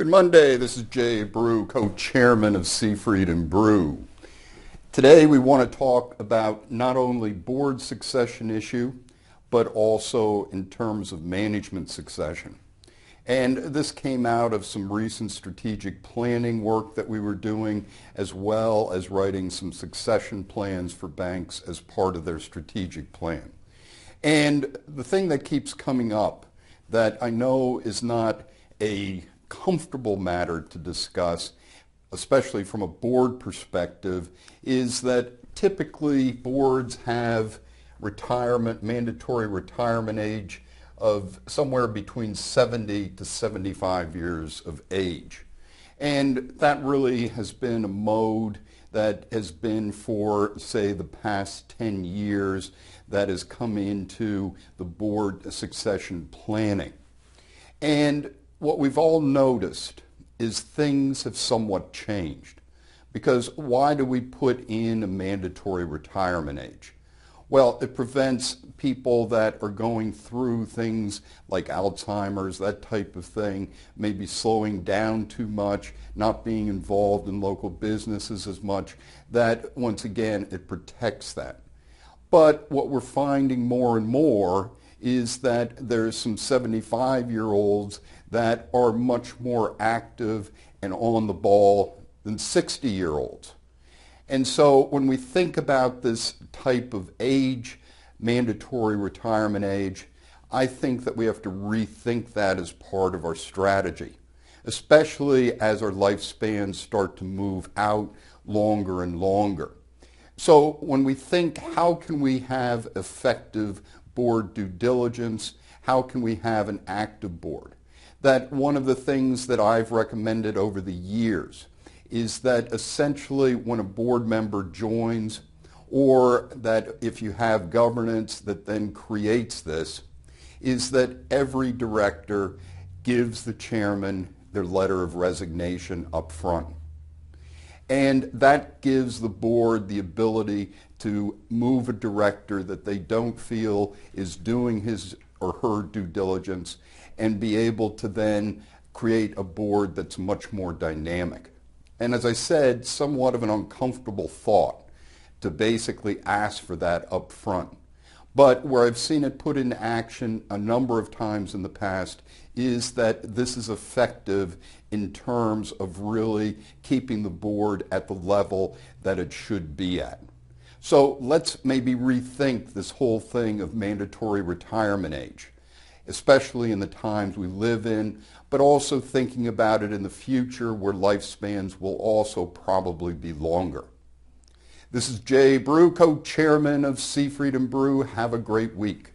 Good Monday. This is Jay Brew, co-chairman of Seafried and Brew. Today we want to talk about not only board succession issue, but also in terms of management succession. And this came out of some recent strategic planning work that we were doing, as well as writing some succession plans for banks as part of their strategic plan. And the thing that keeps coming up that I know is not a comfortable matter to discuss, especially from a board perspective, is that typically boards have mandatory retirement age of somewhere between 70 to 75 years of age. And that really has been a mode that has been for, say, the past 10 years that has come into the board succession planning. And what we've all noticed is things have somewhat changed. Because why do we put in a mandatory retirement age? Well, it prevents people that are going through things like Alzheimer's, that type of thing, maybe slowing down too much, not being involved in local businesses as much, that once again, it protects that. But what we're finding more and more is that there's some 75-year-olds that are much more active and on the ball than 60-year-olds. And so when we think about this type of age, mandatory retirement age, I think that we have to rethink that as part of our strategy, especially as our lifespans start to move out longer and longer. So when we think, how can we have effective board due diligence? How can we have an active board? That one of the things that I've recommended over the years is that essentially when a board member joins, or that if you have governance that then creates this, is that every director gives the chairman their letter of resignation up front. And that gives the board the ability to move a director that they don't feel is doing his or her due diligence, and be able to then create a board that's much more dynamic. And as I said, somewhat of an uncomfortable thought to basically ask for that up front. But where I've seen it put into action a number of times in the past is that this is effective in terms of really keeping the board at the level that it should be at. So let's maybe rethink this whole thing of mandatory retirement age, especially in the times we live in, but also thinking about it in the future where lifespans will also probably be longer. This is Jay Brew, co-chairman of Seafried and Brew. Have a great week.